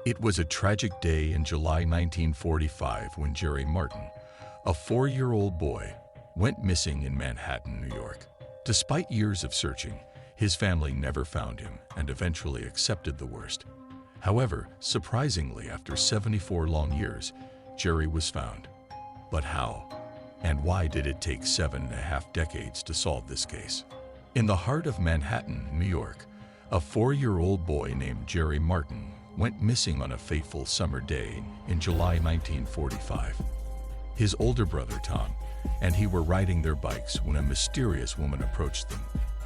It was a tragic day in July 1945 when Jerry Martin, a 4-year-old boy, went missing in Manhattan, New York. Despite years of searching, his family never found him and eventually accepted the worst. However, surprisingly, after 74 long years, Jerry was found. But how? And why did it take 7.5 decades to solve this case? In the heart of Manhattan, New York, a 4-year-old boy named Jerry Martin went missing on a fateful summer day in July 1945. His older brother, Tom, and he were riding their bikes when a mysterious woman approached them.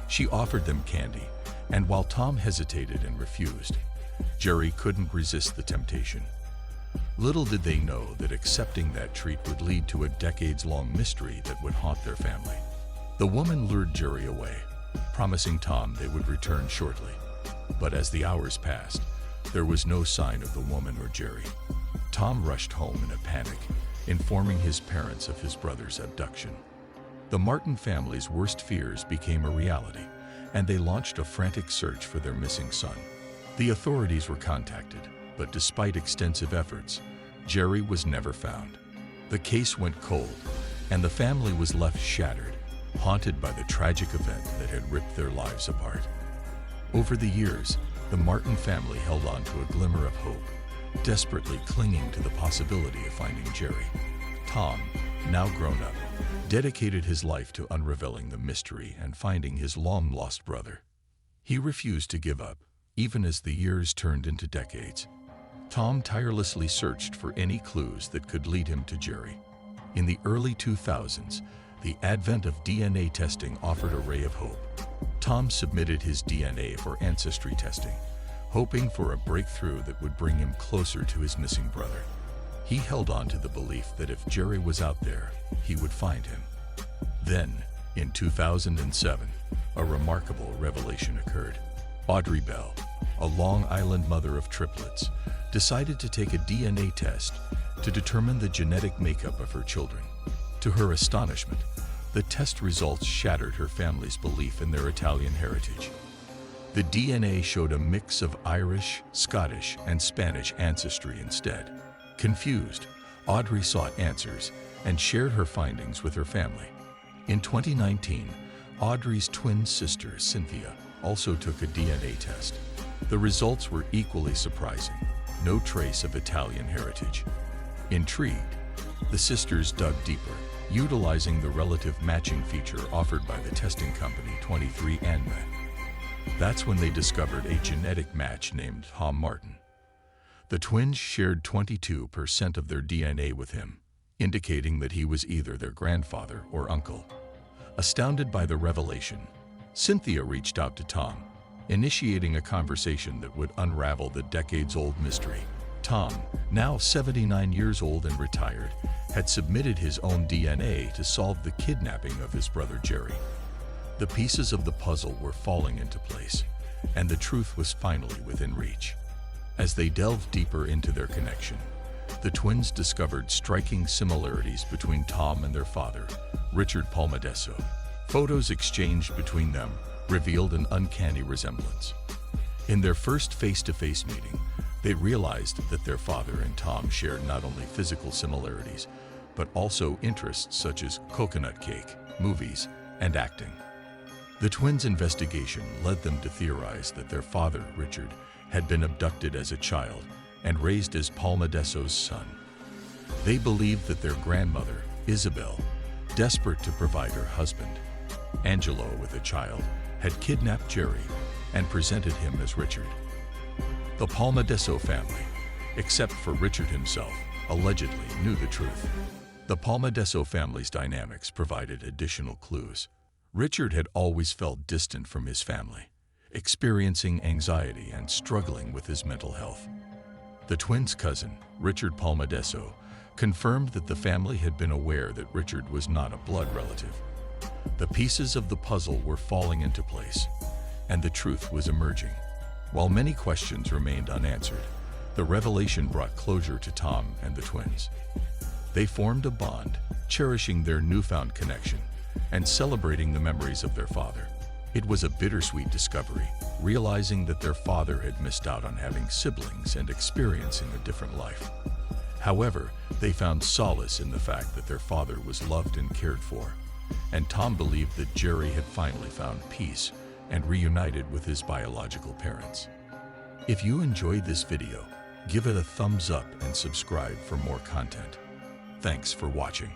She offered them candy, and while Tom hesitated and refused, Jerry couldn't resist the temptation. Little did they know that accepting that treat would lead to a decades-long mystery that would haunt their family. The woman lured Jerry away, promising Tom they would return shortly. But as the hours passed, there was no sign of the woman or Jerry. Tom rushed home in a panic, informing his parents of his brother's abduction. The Martin family's worst fears became a reality, and they launched a frantic search for their missing son. The authorities were contacted, but despite extensive efforts, Jerry was never found. The case went cold, and the family was left shattered, haunted by the tragic event that had ripped their lives apart. Over the years, the Martin family held on to a glimmer of hope, desperately clinging to the possibility of finding Jerry. Tom, now grown up, dedicated his life to unraveling the mystery and finding his long-lost brother. He refused to give up, even as the years turned into decades. Tom tirelessly searched for any clues that could lead him to Jerry. In the early 2000s, the advent of DNA testing offered a ray of hope. Tom submitted his DNA for ancestry testing, hoping for a breakthrough that would bring him closer to his missing brother. He held on to the belief that if Jerry was out there, he would find him. Then, in 2007, a remarkable revelation occurred. Audrey Bell, a Long Island mother of triplets, decided to take a DNA test to determine the genetic makeup of her children. To her astonishment, the test results shattered her family's belief in their Italian heritage. The DNA showed a mix of Irish, Scottish, and Spanish ancestry instead. Confused, Audrey sought answers and shared her findings with her family. In 2019, Audrey's twin sister, Cynthia, also took a DNA test. The results were equally surprising. No trace of Italian heritage. Intrigued, the sisters dug deeper, utilizing the relative matching feature offered by the testing company 23andMe. That's when they discovered a genetic match named Tom Martin. The twins shared 22% of their DNA with him, indicating that he was either their grandfather or uncle. Astounded by the revelation, Cynthia reached out to Tom, initiating a conversation that would unravel the decades-old mystery. Tom, now 79 years old and retired, had submitted his own DNA to solve the kidnapping of his brother Jerry. The pieces of the puzzle were falling into place, and the truth was finally within reach. As they delved deeper into their connection, the twins discovered striking similarities between Tom and their father, Richard Palmadesso. Photos exchanged between them revealed an uncanny resemblance. In their first face-to-face meeting, they realized that their father and Tom shared not only physical similarities, but also interests such as coconut cake, movies, and acting. The twins' investigation led them to theorize that their father, Richard, had been abducted as a child and raised as Palmadesso's son. They believed that their grandmother, Isabel, desperate to provide her husband, Angelo with a child, had kidnapped Jerry and presented him as Richard. The Palmadesso family, except for Richard himself, allegedly knew the truth. The Palmadesso family's dynamics provided additional clues. Richard had always felt distant from his family, experiencing anxiety and struggling with his mental health. The twins' cousin, Richard Palmadesso, confirmed that the family had been aware that Richard was not a blood relative. The pieces of the puzzle were falling into place, and the truth was emerging. While many questions remained unanswered, the revelation brought closure to Tom and the twins. They formed a bond, cherishing their newfound connection and celebrating the memories of their father. It was a bittersweet discovery, realizing that their father had missed out on having siblings and experiencing a different life. However, they found solace in the fact that their father was loved and cared for, and Tom believed that Jerry had finally found peace and reunited with his biological parents. If you enjoyed this video, give it a thumbs up and subscribe for more content. Thanks for watching.